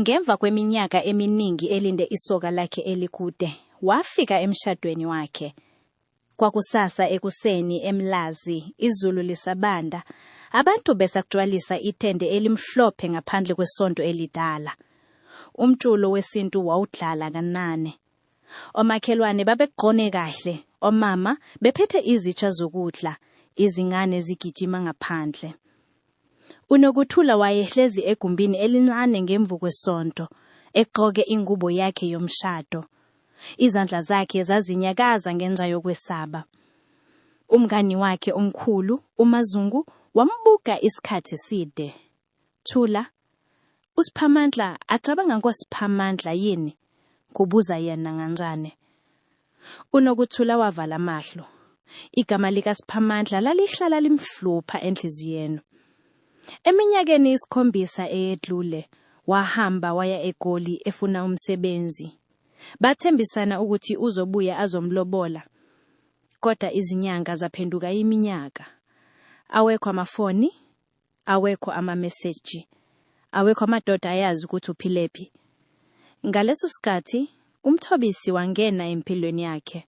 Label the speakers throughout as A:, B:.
A: Ngemva kweminyaka eminingi elinde isoka lakhe elikude, wafika emshadweni wakhe. Kwakusasa ekuseni eMlazi, izulu lisabanda, abantu besagcwalisa itende elimhlophe ngaphandle kwesonto elidala. Umculo wesintu wawudlala kanane. Omakhelwane babegqone kahle, omama bephethe izitsha zokudla, izingane zigijima ngaphandle. UNokuthula wayehlezi egumbini elincane ngemvu kwesonto, egqoke ingubo yakhe yomshado. Izandla zakhe zazinyakaza ngenxa yokwesaba. Umngani wakhe omkhulu, uMazungu, wambuka isikhathi eside. "Thula, uSiphamandla acabanga ngoSiphamandla yini?" kubuza yena ngancane. UNokuthula wavala amahlo. Igama likaSiphamandla lalihlala limhlupha enhliziyweni. Eminyakeni 7 eyedlule, wahamba waya eGoli efuna umsebenzi. Bathembisana ukuthi uzobuya azomlobola. Kodwa izinyanga zaphenduka iminyaka. Awekho amafoni, awekho amameseji, awekho amadoda ayazi ukuthi uphilephi. Ngaleso sikhathi, uMthobisi wangena empilweni yakhe.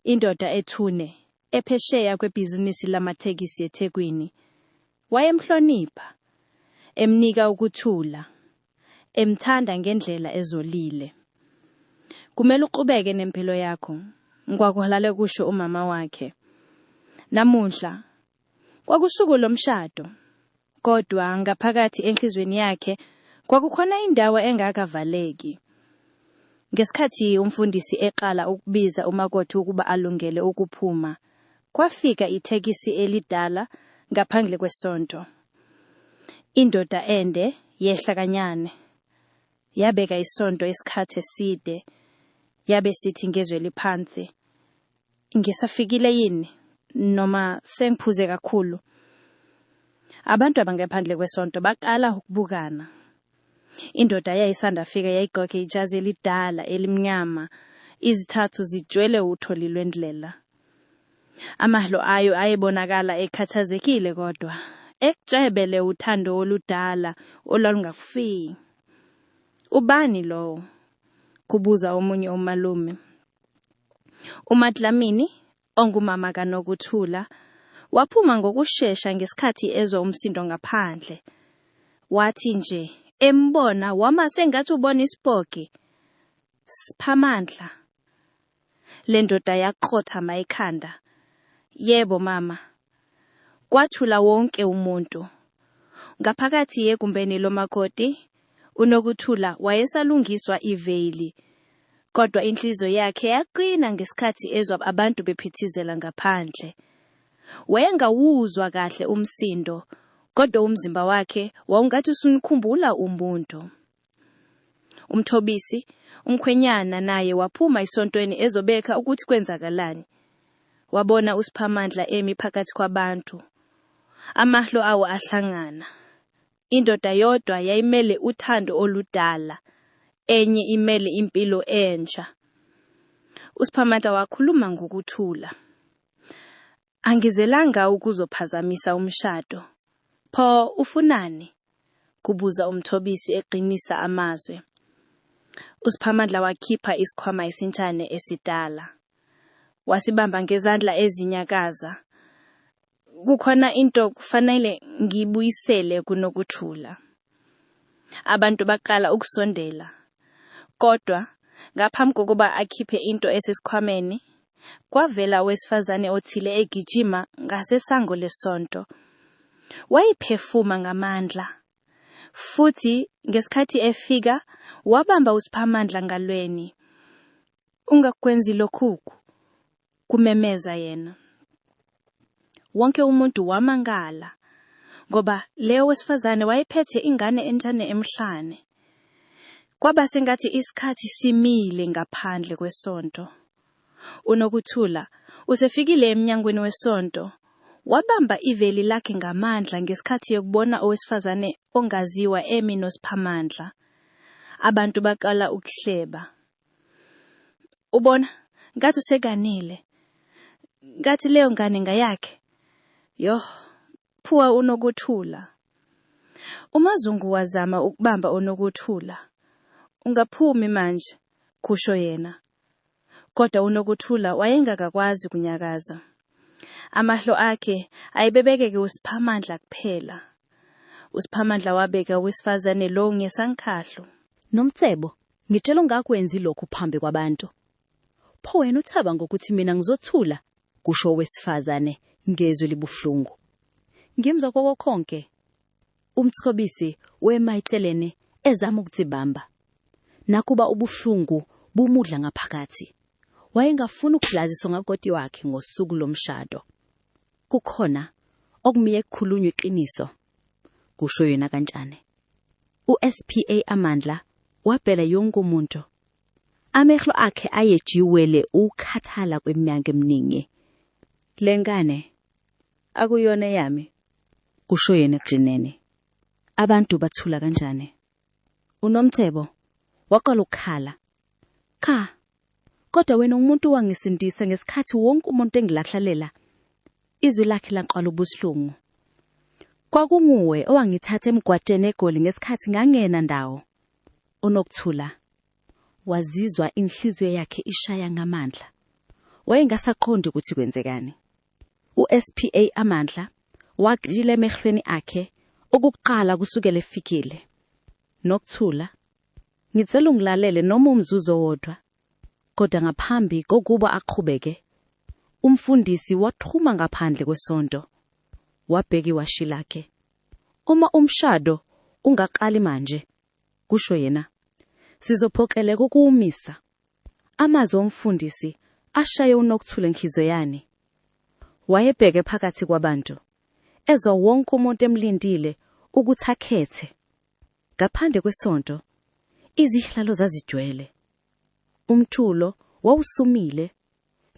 A: Indoda ethune, ephesheya kwebhizinisi lamathekisi eThekwini. Wayemhlonipha, emnika ukuthula, emthanda ngendlela ezolile. "Kumele uqhubeke nempilo yakho," ngwakuhalale kusho umama wakhe. Namuhla, kwakusuku lomshado, kodwa ngaphakathi enhlizweni yakhe, kwakukhona indawo engakavaleki. Ngesikhathi umfundisi eqala ukubiza umakoti ukuba alungele ukuphuma, kwafika ithekisi elidala ngaphandle kwesonto. Indoda ende yehla kanyane, yabeka isonto isikhathi eside, yabe sithi ngezwe liphansi, "Ngisafikile yini noma sengiphuze kakhulu?" Abantu abangaphandle kwesonto baqala ukubukana. Indoda yayisanda fika yayigqoke ijazi elidala elimnyama, izithathu zijwele utholi lwendlela. Amahlo ayo ayebonakala ekhathazekile kodwa ekujebele uthando oludala olwalungakufiki. "Ubani lo?" kubuza omunye umalume. uMadlamini, ongumama kaNokuthula, waphuma ngokusheshsha ngesikhathi ezwa umsindo ngaphandle. Wathi nje embona wama sengathi ubona isipoki. "Siphamandla." Le ndoda yaqothama ekhanda. "Yebo mama." Kwathula wonke umuntu. Ngaphakathi egumbeni lomakoti, uNokuthula wayesalungiswa iveli, kodwa inhliziyo yakhe yaqina ngesikhathi ezwa abantu bephithizela ngaphandle. Wayengawuzwa kahle umsindo, kodwa umzimba wakhe wawungathi usunikhumbula umuntu. UMthobisi, umkhwenyana, naye waphuma isontweni ezobeka ukuthi kwenzakalani. Wabona uSiphamandla emi phakathi kwabantu. Amahlo awo ahlangana. Indoda yodwa yayimele uthando oludala, enye imele impilo entsha. uSiphamandla wakhuluma ngokuthula. "Angizelanga ukuzophazamisa umshado. Pho ufunani?" kubuza uMthobisi eqinisa amazwi. uSiphamandla wakhipha isikhwama esintshane esidala. Wasibamba ngezandla ezinyakaza. "Kukhona into kufanele ngibuyisele kuNokuthula." Abantu baqala ukusondela. Kodwa ngaphambi kokuba akhiphe into esesikhwameni, kwavela owesifazane othile egijima ngasesango lesonto. Wayiphefuma ngamandla. Futhi ngesikhathi efika, wabamba uSiphamandla ngalweni. "Ungakwenzi lokhu," kumemeza yena. Wonke umuntu wamangala, ngoba leyo wesifazane wayephethe ingane entshane emhlane. Kwaba sengathi isikhathi simile ngaphandle kwesonto. uNokuthula usefikile emnyangweni wesonto, wabamba iveli lakhe ngamandla ngesikhathi yokubona owesifazane ongaziwa emi noSiphamandla. Abantu baqala ukuhleba. "Ubona, ngathi useganile. Ngathi leyo ngane ngayakhe." "Yo, phuwa uNokuthula." uMazungu wazama ukubamba uNokuthula. Ungaphumi manje, kusho yena. Kodwa uNokuthula wayengakakwazi kunyakaza. Amahlo akhe ayebebekeke uSiphamandla kuphela. uSiphamandla wabeka owesifazane lo ngesankhahlo.
B: Nomthebo, ngitshela ungakwenzi lokhu phambi kwabantu. Pho wena uthaba ngokuthi mina ngizothula, kusho owesifazane ngezwe libuhlungu. Ngimza konke. Umthobisi wemayithelene ezama ukudzibamba. Nakuba ubuhlungu bumudla ngaphakathi. Wayengafuna ukudlaziswa ngakoti wakhe ngosuku lomshado. Kukhona okumiye kukhulunywa iqiniso, kusho yena kanjani. uSPA Amandla wabhela yonke umuntu. Amehlo akhe ayejiwele ukhathala kweminyaka eminingi. Lengane akuyona yami, kusho yena kujinene. Abantu bathula kanjani. uNomthebo waqala ukukhala. Kodwa wena umuntu wangisindisa ngesikhathi wonke umuntu engilahlalela. Izwi lakhe laqala ubuhlungu. Kwakunguwe owangithatha emgwaqeni eGoli ngesikhathi ngangena ndawo. uNokuthula wazizwa inhliziyo yakhe ishaya ngamandla. Wayengasaqondi ukuthi kwenzekani. uSPA Amandla waqhila emehlweni akhe okuqala kusukela efikile. Nokuthula, ngicela ungilalele noma umzuzu wodwa. Kodwa ngaphambi kokuba aqhubeke, umfundisi wathuma ngaphandle kwesonto. Wabheka iwashi lakhe. Uma umshado ungaqali manje, kusho yena, sizophoqeleka ukuwumisa. Amazwi omfundisi ashaye uNokuthula enhliziyo yani. Wayebheke phakathi kwabantu, ezwa wonke umuntu emlindile ukuthi akhethe. Ngaphandle kwesonto, izihlalo zazijwele. Umthulo wawusumile,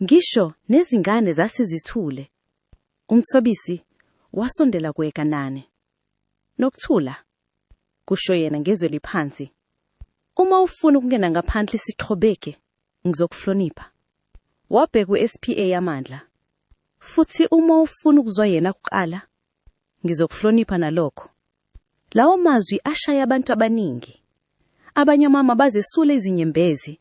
B: ngisho nezingane zasizithule. Umthobisi wasondela kwekanane. Nokuthula, kusho yena ngezwe liphansi. Uma ufuna ukungena ngaphandle sixhobeke, ngizokuhlonipha. Wabheka uSPA Amandla. Futhi uma ufuna ukuzwa yena kuqala, ngizokuhlonipha nalokho. Lawo mazwi ashaya abantu abaningi. Abanye omama bazesula izinyembezi.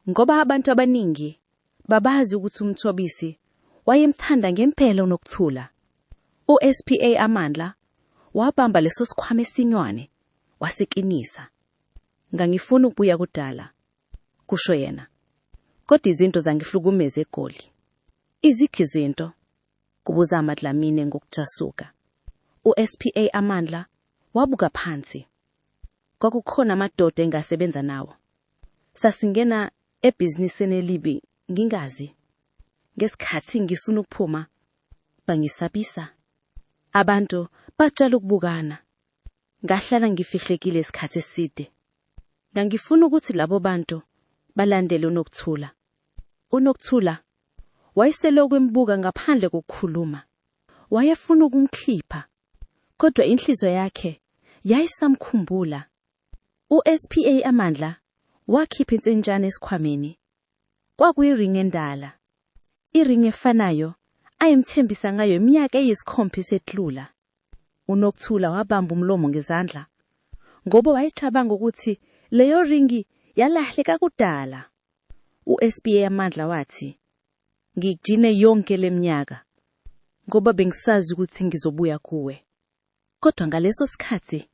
B: Ngoba abantu abaningi babazi ukuthi umthobisi wayemthanda ngempela uNokuthula. uSPA Amandla wabamba leso sikhwama esinywane wasiqinisa. Ngangifuna ukubuya kudala, kusho yena. Kodwa izinto zangihlukumeza eGoli. Izikhi izinto, kubuza amadlamini ngokujasuka. uSPA Amandla wabuka phansi. Kwakukhona amadoda engasebenza nawo. Sasingena ebhizinisini elibi ngingazi. Ngesikhathi ngisuna ukuphuma, bangisabisa. Abantu bajala ukubukana. Ngahlala ngifihlekile isikhathi eside. Ngangifuna ukuthi labo bantu balandele uNokuthula. uNokuthula wayeselokhu embuka ngaphandle kokukhuluma. Wayefuna ukumklipha, kodwa inhliziyo yakhe yayisamkhumbula. uSPA Amandla wakhipha insenjana esikhwameni. Kwakuyiringi endala. Iringi efanayo ayemthembisa ngayo iminyaka eyisikhombisa esedlula. uNokuthula wabamba umlomo ngezandla, ngoba wayecabanga ukuthi leyo ringi yalahleka kudala. uSPA Amandla wathi, ngigcine yonke leminyaka, ngoba bengisazi ukuthi ngizobuya kuwe. Kodwa ngaleso sikhathi,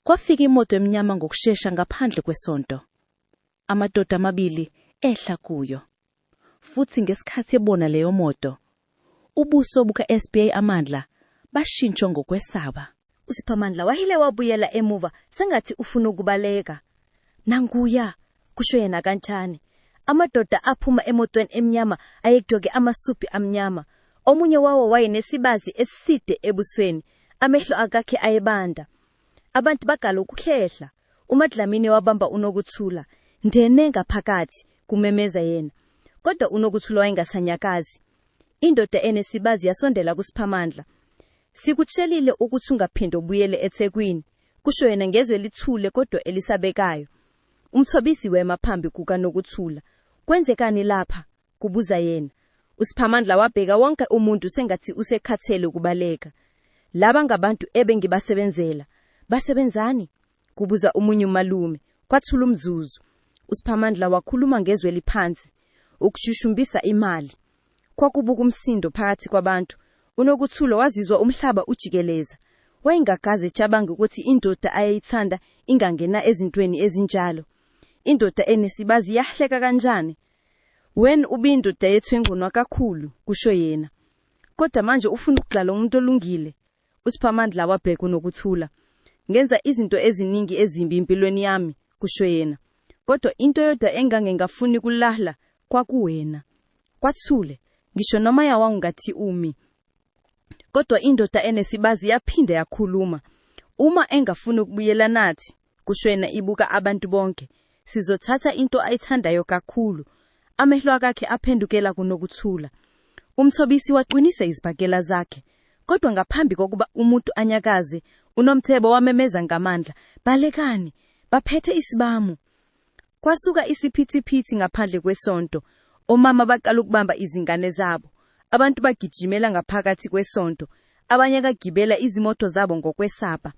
B: kwafika imoto emnyama ngokusheshsha ngaphandle kwesonto. Amadoda amabili ehla kuyo. Futhi ngesikhathi ebona leyo moto, ubuso bukaSPA Amandla bashintshwa ngokwesaba.
C: uSiphamandla wahile wabuyela emuva sengathi ufuna ukubaleka. Nanguya, kusho yena kanjani. Amadoda aphuma emotweni emnyama ayegcoke amasupi amnyama. Omunye wawo wayenesibazi eside ebusweni, amehlo akakhe ayebanda. Abantu bagala ukukhehla. uMadlamini wabamba uNokuthula, ndene ngaphakathi kumemeza yena. Kodwa uNokuthula wayengasanyakazi. Indoda enesibazi yasondela kuSiphamandla. Sikutshelile ukuthi ungaphinde ubuyele eThekwini, kusho yena ngezwe lithule kodwa elisabekayo. Umthobisi wema phambi kukaNokuthula. Kwenzekani lapha? Kubuza yena. uSiphamandla wabheka wonke umuntu sengathi usekhathele ukubaleka. Laba ngabantu ebengibasebenzela. Basebenzani? Kubuza umunye umalume. Kwathula umzuzu. uSiphamandla wakhuluma ngezwe liphansi, ukushushumbisa imali. Kwakubuka umsindo phakathi kwabantu. uNokuthula wazizwa umhlaba ujikeleza. Wayengakaze ecabanga ukuthi indoda ayayithanda ingangena ezintweni ezinjalo. Indoda enesibazi yahleka kanjani. Wena ubindoda yethwengunwa kakhulu, kusho yena. Kodwa manje ufuna ukudlala umuntu olungile. uSiphamandla wabheka uNokuthula. Ngenza izinto eziningi ezimbi empilweni yami, kusho yena. Kodwa into yodwa engangengafuni kulahla kwakuwena. Kwathule, ngisho noma yawangathi umi. Kodwa indoda enesibazi yaphinda yakhuluma. Uma engafuni ukubuyela nathi, kusho yena ibuka abantu bonke, sizothatha into ayithandayo kakhulu. Amehlo akhe aphendukela kuNokuthula. Umthobisi waqinisa izibhakela zakhe. Kodwa ngaphambi kokuba umuntu anyakaze, uNomthebo wamemeza ngamandla, balekani, baphethe isibamu. Kwasuka isiphithiphithi ngaphandle kwesonto. Omama baqala ukubamba izingane zabo. Abantu bagijimela ngaphakathi kwesonto. Abanye kagibela izimoto zabo ngokwesaba.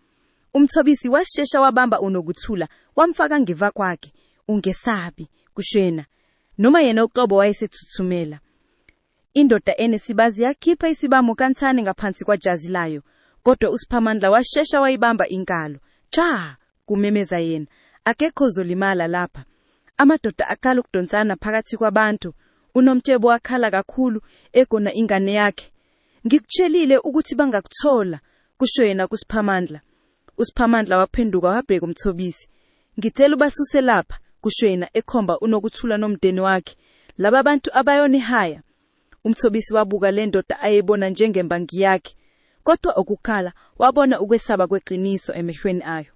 C: Umthobisi washesha wabamba uNokuthula, wamfaka ngeva kwakhe. Ungesabi, kusho yena. Noma yena uqobo wayesethuthumela. Indoda enesibazi yakhipha isibamu kancane ngaphansi kwajazi layo. Kodwa uSiphamandla washesha wayibamba inkalo. Cha, kumemeza yena. Akekho zolimala lapha. Amadoda akala ukudonsana phakathi kwabantu. uNomthebo wakhala kakhulu egona ingane yakhe. Ngikutshelile ukuthi bangakuthola, kusho yena kuSiphamandla. uSiphamandla waphenduka wabheka umthobisi. Ngicela ubasuse lapha, kusho yena ekhomba uNokuthula nomndeni wakhe. Laba bantu abayonihaya. Umthobisi wabuka le ndoda ayebona njengembangi yakhe. Kodwa okukhala wabona ukwesaba kweqiniso emehlweni ayo.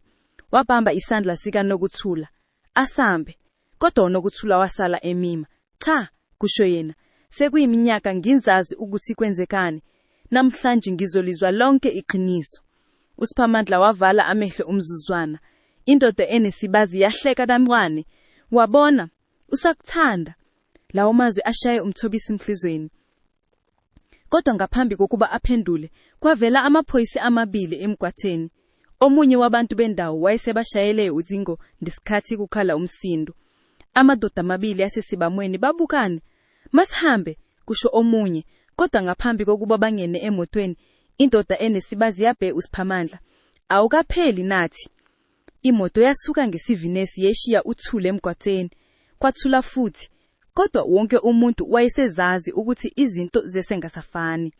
C: Wabamba isandla sikaNokuthula. Asambe. Kodwa uNokuthula wasala emima. Cha, kusho yena. Sekuyiminyaka nginzazi ukuthi kwenzekani. Namhlanje ngizolizwa lonke iqiniso. uSiphamandla wavala amehlo umzuzwana. Indoda enesibazi yahleka namncane. Wabona, usakuthanda. Lawo mazwi ashaye umthobisi emhlizweni. Kodwa ngaphambi kokuba aphendule, kwavela amaphoyisa amabili emgwatheni. Omunye wabantu bendawo wayesebashayele uzingo ndisikhathi kukhala umsindo. Amadoda amabili asesibamweni babukane. Masihambe, kusho omunye. Kodwa ngaphambi kokuba bangene emotweni, indoda enesibazi yabhe uSiphamandla. Awukapheli nathi. Imoto yasuka ngesivinesi yeshiya uthule emgwatheni. Kwathula futhi. Kodwa wonke umuntu wayesezazi ukuthi izinto zesengasafani.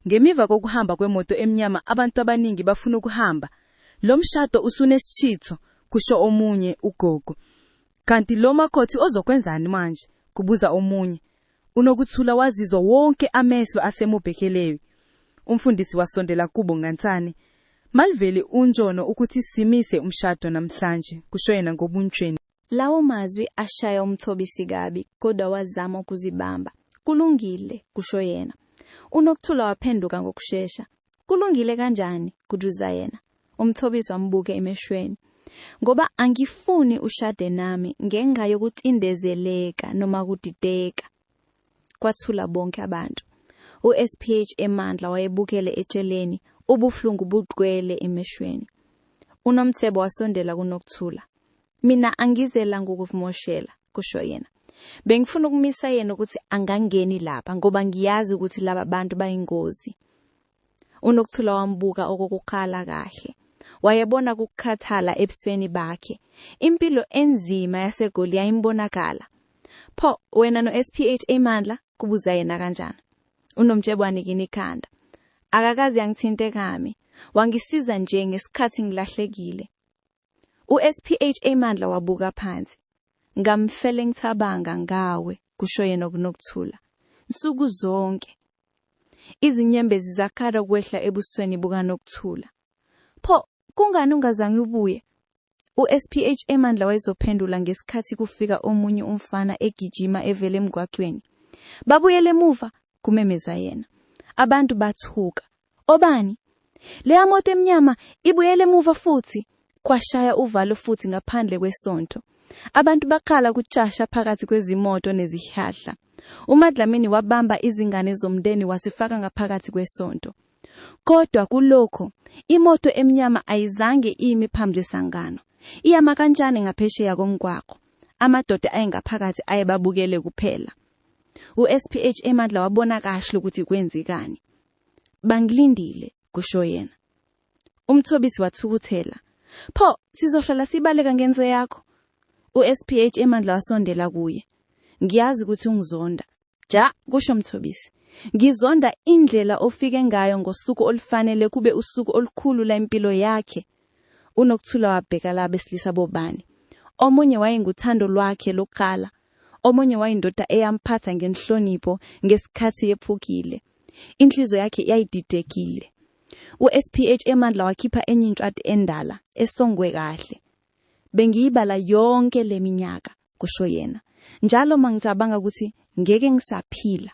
C: Ngemiva kokuhamba kwemoto emnyama abantu abaningi bafuna ukuhamba. Lo mshado usunesithitho, kusho omunye ugogo. Kanti lo makhothi ozokwenzani manje? Kubuza omunye. uNokuthula wazizwa wonke amehlo asemubhekeleyo. Umfundisi wasondela kubo ngansane. Maliveli unjono ukuthi simise umshado namhlanje, kusho yena ngobuntshweni.
A: Lawo mazwi ashaya umthobisi kabi, kodwa wazama ukuzibamba. Kulungile, kusho yena. uNokuthula waphenduka ngokushesha. Kulungile kanjani, kuduza yena. Umthobisi wambuke emeshweni. Ngoba angifuni ushade nami ngenxa yokucindezeleka noma kudideka. Kwathula bonke abantu. uSPH eMandla wayebukele etsheleni, ubuhlungu bugcwele emeshweni. uNomthebo wasondela kuNokuthula. Mina angizela ngokuvumoshela, kusho yena. Bengifuna ukumisa yena ukuthi angangeni lapha ngoba ngiyazi ukuthi laba bantu bayingozi. uNokuthula wambuka okokukhala kahle. Wayebona ukukhathala ebusweni bakhe. Impilo enzima yaseGoli yayimbonakala. Pho wena noSPH eMandla, kubuza yena kanjani. uNomthebo wanikina ikhanda. Akakazi yangithinte kami. Wangisiza nje ngesikhathi ngilahlekile. uSPH eMandla wabuka phansi. Ngamfele ngithabanga ngawe, kusho yena kuNokuthula. Nsuku zonke. Izinyembezi zakhala ukwehla ebusweni bukaNokuthula. Pho kungani ungazange ubuye? uSPH eMandla wayezophendula ngesikhathi kufika omunye umfana egijima evele emgwaqweni. Babuyele emuva, kumemeza yena. Abantu bathuka. Obani? Le moto emnyama ibuyele emuva futhi. Kwashaya uvalo futhi ngaphandle kwesonto. Abantu baqala ukutshasha phakathi kwezimoto nezihahla. uMadlamini wabamba izingane zomndeni wasifaka ngaphakathi kwesonto. Kodwa kulokho, imoto emnyama ayizange imi phambi lesangano. Iyama kanjani ngaphesheya komgwaqo. Amadoda ayengaphakathi ayebabukele kuphela. U-SPH eMandla wabona kahle ukuthi kwenzekani. Bangilindile, kusho yena. Umthobisi wathukuthela. Pho, sizohlala sibaleka ngenze yakho. U-SPH eMandla wasondela kuye. Ngiyazi ukuthi ungizonda. Ja, kusho umthobisi. Ngizonda indlela ofike ngayo ngosuku olufanele kube usuku olukhulu la impilo yakhe. UNokuthula wabheka laba besilisa bobani. Omunye wayenguthando lwakhe lokuqala. Omunye wayindoda eyamphatha ngenhlonipho ngesikhathi yephukile. Inhliziyo yakhe yayididekile. U-SPH eMandla wakhipha enye intshwati endala, esongwe kahle. Bengiyibala yonke leminyaka, kusho yena. Njalo mangicabanga ukuthi ngeke ngisaphila.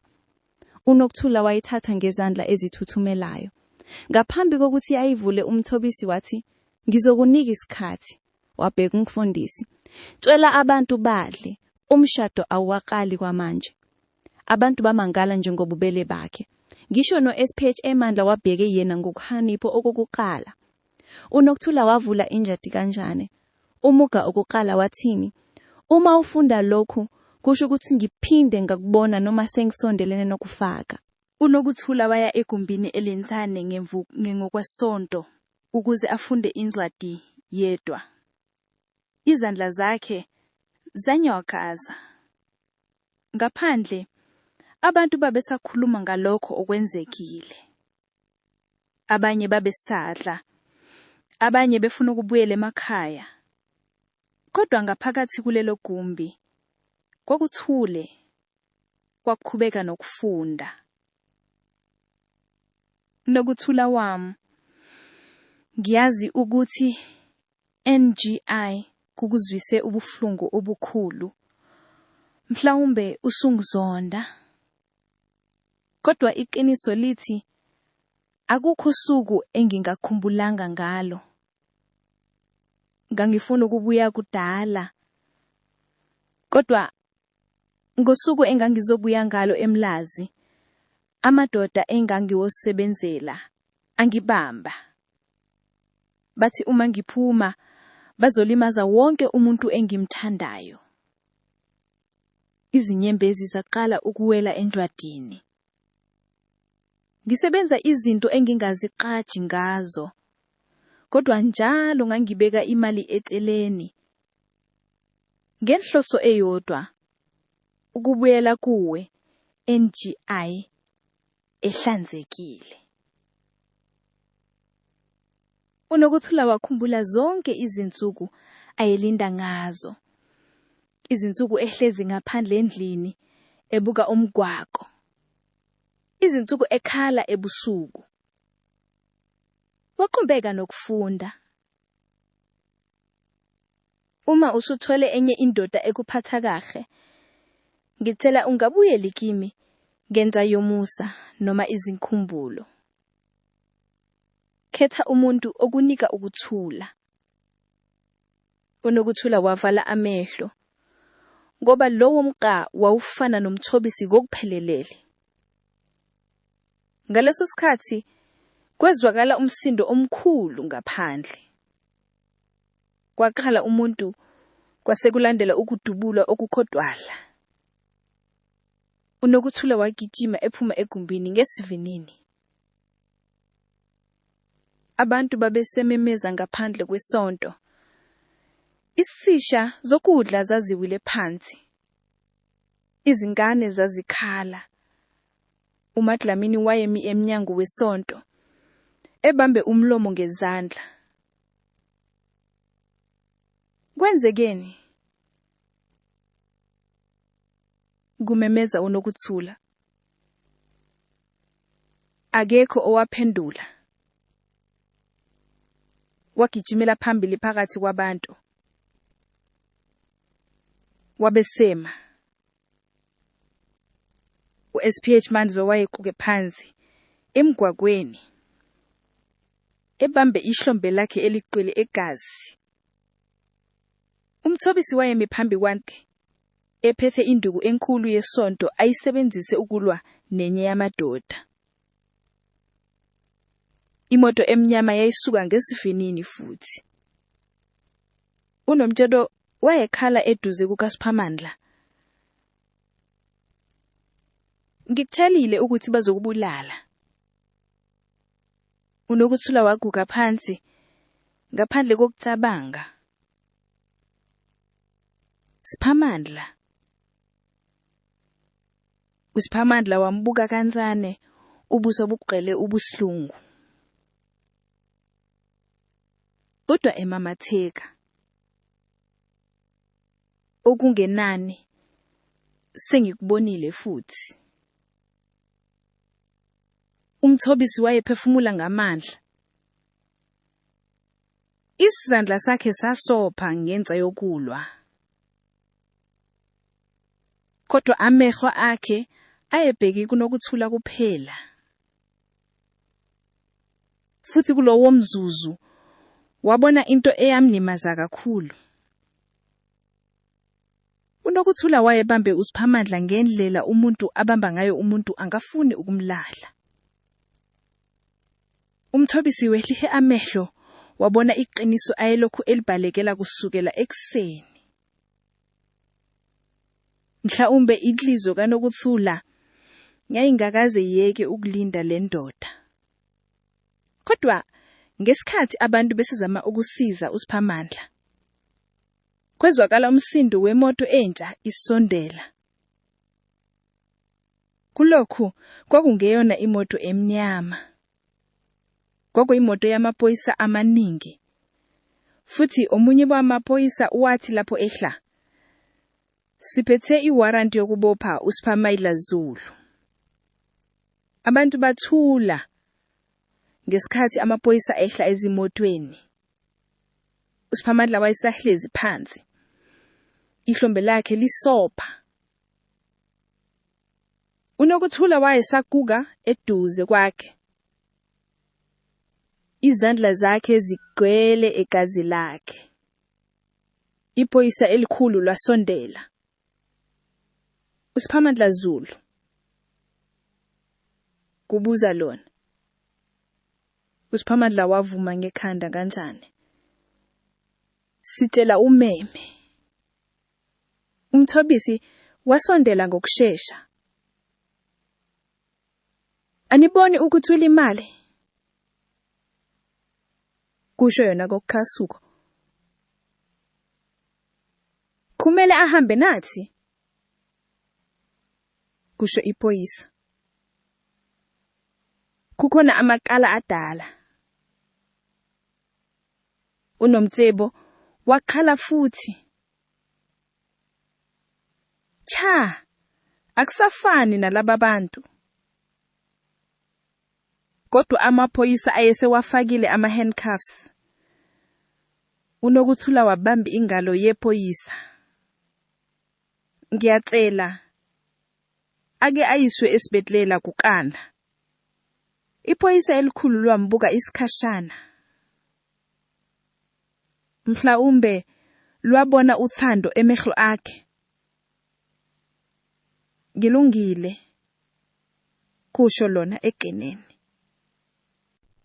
A: UNokuthula wayithatha ngezandla ezithuthumelayo. Ngaphambi kokuthi ayivule umthobisi wathi, "Ngizokunika isikhathi." Wabheka umfundisi. "Tshela abantu badle, umshado awuwaqali kwamanje." Abantu bamangala njengobubele bakhe. Ngisho no-SPH eMandla wabheke yena ngokuhanipho okokuqala. UNokuthula wavula injadi kanjani. Umuga okuqala wathini, "Uma ufunda lokhu, kusho ukuthi ngiphinde ngakubona noma sengisondelene nokufaka."
D: UNokuthula waya egumbini elincane ngokwesonto ukuze afunde incwadi yedwa. Izandla zakhe zanyokaza. Ngaphandle, abantu babesakhuluma ngalokho okwenzekile. Abanye babesadla, abanye befuna ukubuyela emakhaya. Kodwa ngaphakathi kulelo gumbi, kwakuthule, kwakuqhubeka nokufunda. Nokuthula wami, ngiyazi ukuthi NGI kukuzwise ubuhlungu obukhulu. Mhlawumbe usungizonda. Kodwa iqiniso lithi, akukho usuku engingakhumbulanga ngalo. Ngangifuna ukubuya kudala. Kodwa ngosuku engangizobuya ngalo eMlazi, amadoda engangiwosebenzela angibamba. Bathi uma ngiphuma bazolimaza wonke umuntu engimthandayo. Izinyembezi zaqala ukuwela enjwadini. Ngisebenza izinto engingaziqaji ngazo. Kodwa njalo ngangibeka imali eceleni. Ngenhloso eyodwa, ukubuyela kuwe, NGI, ehlanzekile. UNokuthula wakhumbula zonke izinsuku ayelinda ngazo. Izinsuku ehlezi ngaphandle endlini, ebuka umgwaqo. Izinsuku ekhala ebusuku. Waqhubeka nokufunda. Uma usuthole enye indoda ekuphatha kahle, ngicela ungabuyeli kimi ngenza yomusa noma izinkumbulo. Khetha umuntu okunika ukuthula. UNokuthula wavala amehlo, ngoba lowo mqa wawufana nomthobisi kokuphelelele. Ngaleso sikhathi kwezwakala umsindo omkhulu ngaphandle. Kwaqala umuntu, kwasekulandela ukudubula okukhodwala. UNokuthula wagijima ephuma egumbini ngesivinini. Abantu babesememeza ngaphandle kwesonto. Isisha zokudla zaziwile phansi. Izingane zazikhala. uMadlamini wayemi emnyango wesonto, ebambe umlomo ngezandla. Kwenzekeni? Kumemeza uNokuthula. Akekho owaphendula. Wagijimela phambili phakathi kwabantu. Wabesema. uSPH Mandlo wayequke phansi emgwaqweni, ebambe ihlombe lakhe eliqwele egazi. Umthobisi wayemi phambi kwakhe, ephethe induku enkulu yesonto ayisebenzise ukulwa nenye yamadoda. Imoto emnyama yayisuka ngesivinini futhi. UNomtshelo wayekhala eduze kukaSiphamandla. Ngikutshelile ukuthi bazokubulala. UNokuthula waguga phansi ngaphandle kokucabanga. Siphamandla. uSiphamandla wambuka kancane, ubuso bugqele ubuhlungu. Kodwa emamatheka. Okungenani sengikubonile futhi. UMthobisi wayephefumula ngamandla. Isandla sakhe sasopha ngenxa yokulwa. Kodwa amehlo akhe ayebheki kuNokuthula kuphela. Futhi kulowo mzuzu wabona into eyamlimaza kakhulu. UNokuthula wayebambe uSiphamandla ngendlela umuntu abamba ngayo umuntu angafuni ukumlahla. UMthobisi wehlihe amehlo wabona iqiniso ayelokhu elibalekela kusukela ekseni. Mhlawumbe inhliziyo kaNokuthula yayingakaze yeke ukulinda le ndoda. Kodwa ngesikhathi abantu besizama ukusiza uSiphamandla, kwezwakala umsindo wemoto entsha isondela. Kulokhu kwakungeyona imoto emnyama. Kwakuyimoto yamaphoyisa amaningi. Futhi omunye wamaphoyisa wathi lapho ehla, "Siphethe iwarranty yokubopha uSiphamandla Zulu." Abantu bathula ngesikhathi amaphoyisa ehla ezimotweni. uSiphamandla wayesahlezi phansi. Ihlombe lakhe lisopha. UNokuthula wayesaguga eduze kwakhe. Izandla zakhe zigcwele egazi lakhe. Iphoyisa elikhulu lasondela. uSiphamandla Zulu. Kubuza lona. uSiphamandla wavuma ngekhanda kanjani. Sitshela umeme. UMthobisi wasondela ngokusheshsha. Aniboni ukuthi ulimali? Kusho yona kokukhasuko. Kumele ahambe nathi? Kusho iphoyisa. Kukhona amakala adala. uNomtsebo wakhala futhi. Cha, akusafani nalaba bantu. Kodwa amaphoyisa ayesewafakile ama-handcuffs. uNokuthula wabamba ingalo yephoyisa. Ngiyacela, ake ayiswe esibhedlela kuKanda. Iphoyisa elikhulu lwambuka isikhashana. Mhlawumbe lwabona uthando emehlo akhe. Ngilungile, kusho lona egeneni.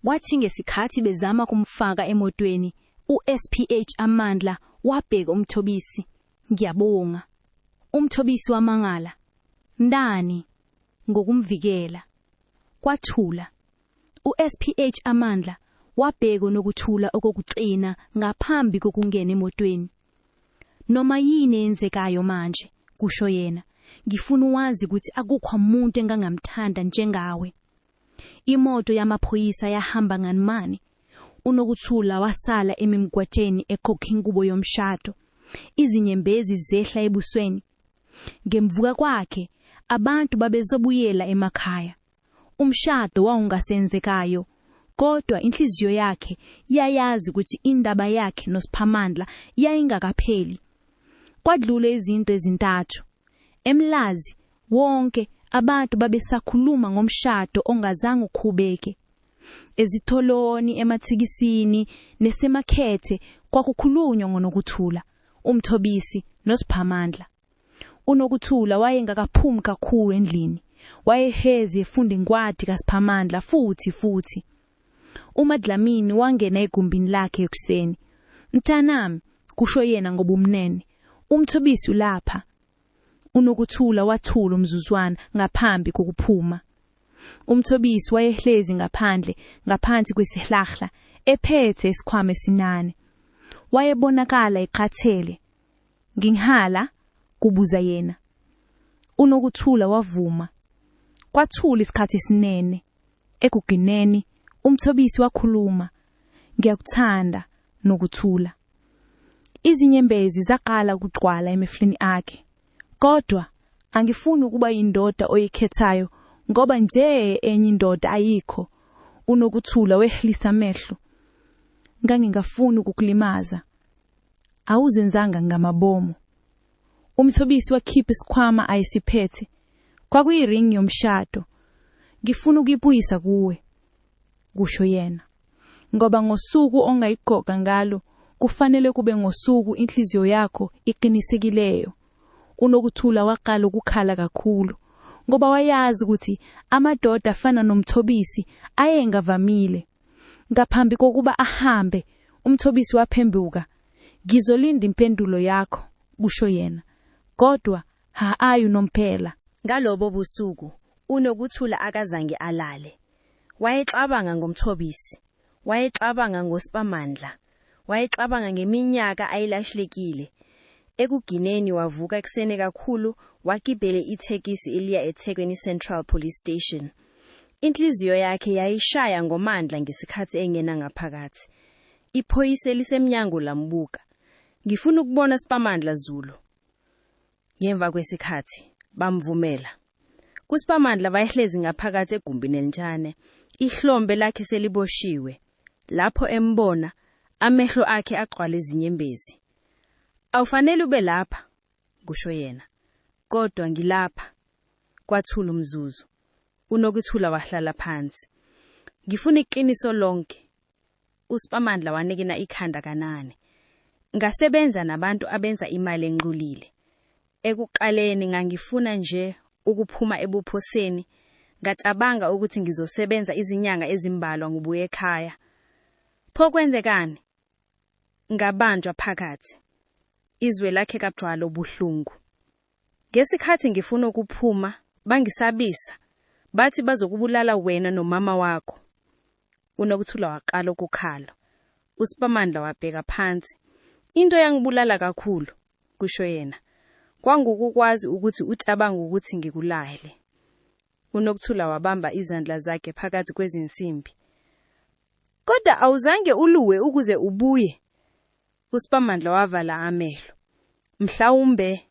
E: Wathi ngesikhathi bezama kumfaka emotweni, uSPH Amandla wabheka uMthobisi. Ngiyabonga. uMthobisi wamangala. Ndani? Ngokumvikela. Kwathula. uSPH Amandla wabheka uNokuthula okokuqina ngaphambi kokungena emotweni. Noma yini enzekayo manje, kusho yena. Ngifuna wazi ukuthi akukho umuntu engangamthanda njengawe. Imoto yamaphoyisa yahamba nganimani. uNokuthula wasala emimgwatsheni ekhokha ingubo yomshado. Izinyembezi zehla ebusweni. Ngemvuka kwakhe, abantu babezobuyela emakhaya. Umshado wawungasenzekayo, kodwa inhliziyo yakhe yayazi ukuthi indaba yakhe noSiphamandla yayingakapheli. Kwadlule izinto ezintathu. Emlazi wonke abantu babesakhuluma ngomshado ongazange ukhubeke. Ezitholoni, emathikisini nesemakhethe kwakukhulunywa ngoNokuthula, uMthobisi noSiphamandla. uNokuthula wayengakaphumi kakhulu endlini. Wayehezi efunda ingwadi kaSiphamandla futhi. uMadlamini wangena egumbini lakhe ekuseni. "Mntanami," kusho yena ngobumnene, "uMthobisi ulapha." uNokuthula wathula umzuzwana ngaphambi kokuphuma. uMthobisi wayehlezi ngaphandle ngaphansi kwesihlahla ephethe isikhwama esinane. Wayebonakala eqathele. "Ngingihala?" kubuza yena. uNokuthula wavuma. Kwathula isikhathi esinene. Ekugineni uMthobisi wakhuluma, "Ngiyakuthanda Nokuthula." Izinyembezi zaqala ukugcwala emehlweni akhe. "Kodwa angifuni ukuba indoda oyikhethayo ngoba nje enye indoda ayikho." uNokuthula wehlisa amehlo. "Ngangingafuni ukukulimaza. Awuzenzanga ngamabomu." uMthobisi wakhipha isikhwama ayesiphethe. "Kwakuyiring yomshado. Ngifuna ukuyibuyisa kuwe," kusho yena. "Ngoba ngosuku ongayigoqa ngalo kufanele kube ngosuku inhliziyo yakho iqinisekileyo." uNokuthula waqala ukukhala kakhulu ngoba wayazi ukuthi amadoda afana noMthobisi ayengavamile. Ngaphambi kokuba ahambe, uMthobisi waphembuka. "Ngizolinda impendulo yakho," kusho yena. "Kodwa ayu nomphela."
C: Ngalobo busuku uNokuthula akazange alale. Wayexabanga ngoMthobisi, wayexabanga ngoSipamandla, wayexabanga ngeminyaka ayilahlekile. Ekugineni wavuka eksene kakhulu wakibele ithekisi eliya eThekwini Central Police Station. Inhliziyo yakhe yayishaya ngomandla ngesikhathi engena ngaphakathi. Iphoyisa lisemnyango lambuka. "Ngifuna ukubona Sipamandla Zulu." Ngemva kwesikhathi bamvumela. kuSipamandla bayehlezi ngaphakathi egumbini elincane, ihlombe lakhe seliboshiwe. Lapho embona, amehlo akhe agcwala izinyembezi. "Awufanele ube lapha," kusho yena. "Kodwa ngilapha." Kwathula umzuzu. uNokuthula wahlala phansi. "Ngifuna iqiniso lonke." uSipamandla wanikina ikhanda kanane. "Ngasebenza nabantu abenza imali enqulile. Ekuqaleni ngangifuna nje ukuphuma ebuphoseni, ngacabanga ukuthi ngizosebenza izinyanga ezimbalwa ngibuye ekhaya. Pho kwenzekani? Ngabanjwa phakathi." Izwe lakhe kagcwala ubuhlungu. "Ngesikhathi ngifuna ukuphuma, bangisabisa. Bathi bazokubulala wena nomama wakho." uNokuthula waqala ukukhala. uSipamandla wabheka phansi. "Into yangibulala kakhulu," kusho yena. "Kwangukukwazi ukuthi ucabanga ukuthi ngikulahle." uNokuthula wabamba izandla zakhe phakathi kwezinsimbi. "Kodwa awuzange uluwe ukuze ubuye?" uSipamandla wavala amehlo. "Mhlawumbe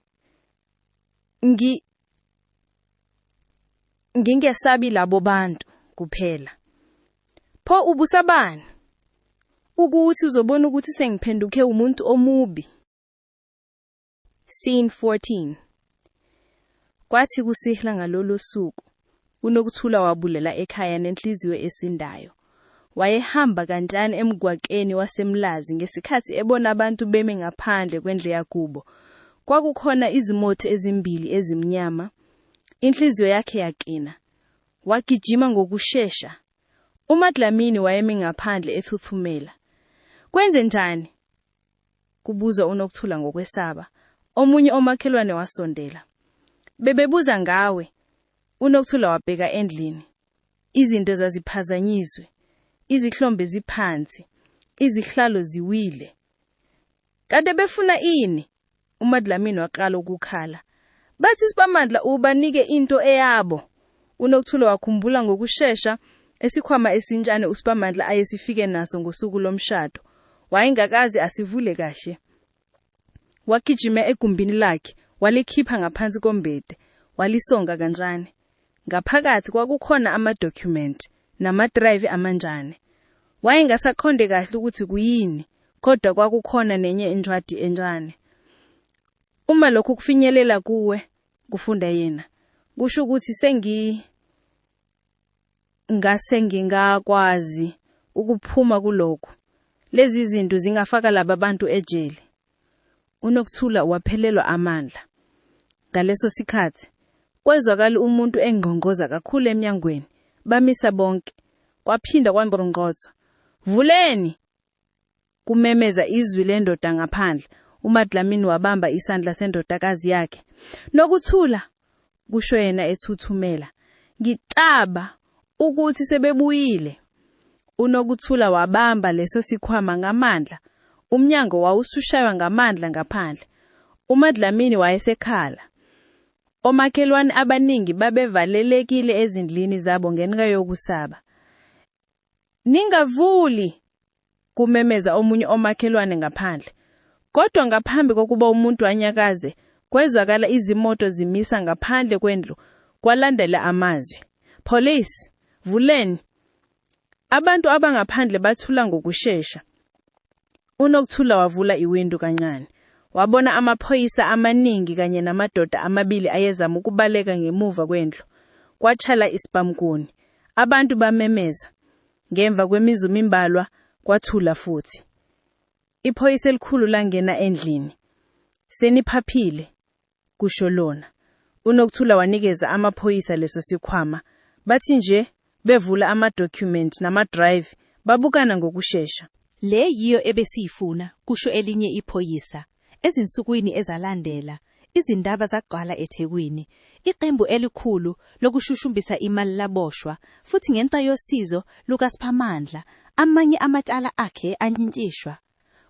C: ngingesabi labo bantu kuphela." "Pho ubusabani? Ukuthi uzobona ukuthi sengiphenduke umuntu omubi." Scene 14. Kwathi kusihla ngalolu suku, uNokuthula wabulela ekhaya nenhliziyo esindayo. Wayehamba kanjani emgwaqeni waseMlazi ngesikhathi ebona abantu beme ngaphandle kwendle yakubo. Kwakukhona izimoto ezimbili ezimnyama. Inhliziyo yakhe yaqina. Wagijima ngokushesha. uMadlamini wayemi ngaphandle ethuthumela. "Kwenze njani?" kubuza uNokuthula ngokwesaba. Omunye omakhelwane wasondela. "Bebebuza ngawe." uNokuthula wabheka endlini. Izinto zaziphazanyiswe. Izihlombe ziphansi, izihlalo ziwile. "Kade befuna ini?" uMadlamini waqala ukukhala. "Bathi Sipamandla ubanike into eyabo." uNokuthula wakhumbula ngokushesha esikhwama esinjane uSipamandla ayesifike naso ngosuku lomshado. Wayengakazi asivule kahle. Wagijima egumbini lakhe, walikhipha ngaphansi kombhede, walisonga kancane. Ngaphakathi kwakukhona amadocument namadrive amanjane. Wayengasakhonde kahle ukuthi kuyini, kodwa kwakukhona nenye incwadi encane. "Uma lokhu kufinyelela kuwe," kufunda yena, "kusho ukuthi ngingakwazi ukuphuma kulokho. Lezi zinto zingafaka laba bantu ejele." uNokuthula waphelelwa amandla. Ngaleso sikhathi kwezwakala umuntu engqongoza kakhulu emnyangweni. Bamisa bonke.
F: kwaphinda kwambronqotho. Vuleni! Kumemeza izwi lendoda ngaphandle. uMadlamini wabamba isandla sendodakazi yakhe. Nokuthula, kusho yena ethuthumela. Ngicaba ukuthi sebebuyile. uNokuthula wabamba leso sikhwama ngamandla. Umnyango wawusushaywa ngamandla ngaphandle. uMadlamini wayesekhala. Omakhelwane abaningi babevalelekile ezindlini zabo ngenxa yokusaba. Ningavuli! Kumemeza omunye omakhelwane ngaphandle. Kodwa ngaphambi kokuba umuntu anyakaze, kwezwakala izimoto zimisa ngaphandle kwendlu, kwalandela amazwi. Police, vuleni! Abantu abangaphandle bathula ngokusheshsha. uNokuthula wavula iwindow kancane. Wabona amaphoyisa amaningi kanye namadoda amabili ayezama ukubaleka ngemuva kwendlu. Kwatshala isibamkuni. Abantu bamemeza. Ngemva kwemizu imbalwa kwathula futhi. Iphoyisa elikhulu langena endlini. Seniphaphile, kusho lona. uNokuthula wanikeza amaphoyisa leso sikhwama. Bathi nje bevula ama-document nama-drive babukana ngokusheshsha.
B: Le yiyo ebesiyifuna, kusho elinye iphoyisa. Ezinsukwini ezalandela, izindaba zagcwala eThekwini. Iqembu elikhulu lokushushumbisa imali laboshwa, futhi ngenxa yosizo lukaSiphamandla, amanye amatala akhe anyintshishwa.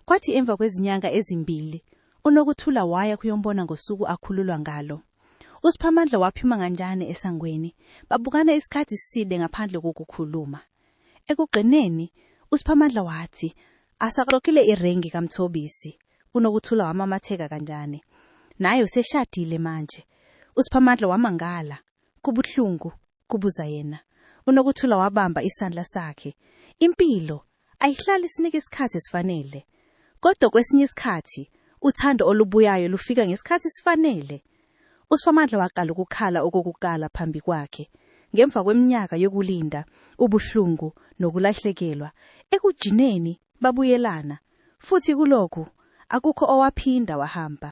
B: Kwathi emva kwezinyanga ezimbili, uNokuthula waya kuyombona ngosuku akhululwa ngalo. uSiphamandla waphuma kanjani esangweni, babukana isikhathi eside ngaphandle kokukhuluma. Ekugcineni, uSiphamandla wathi, asaxokile irengi kaMthobisi. uNokuthula wamamatheka kanjani. Nayo seshadile manje. uSiphamandla wamangala. Kubuhlungu, kubuza yena. uNokuthula wabamba isandla sakhe. Impilo ayihlali sinike isikhathi esifanele. Kodwa kwesinye isikhathi, uthando olubuyayo lufika ngesikhathi esifanele. uSiphamandla waqala ukukhala okokukala phambi kwakhe. Ngemva kweminyaka yokulinda, ubuhlungu nokulahlekelwa, ekujineni babuyelana. Futhi kulokhu, akukho owaphinda wahamba.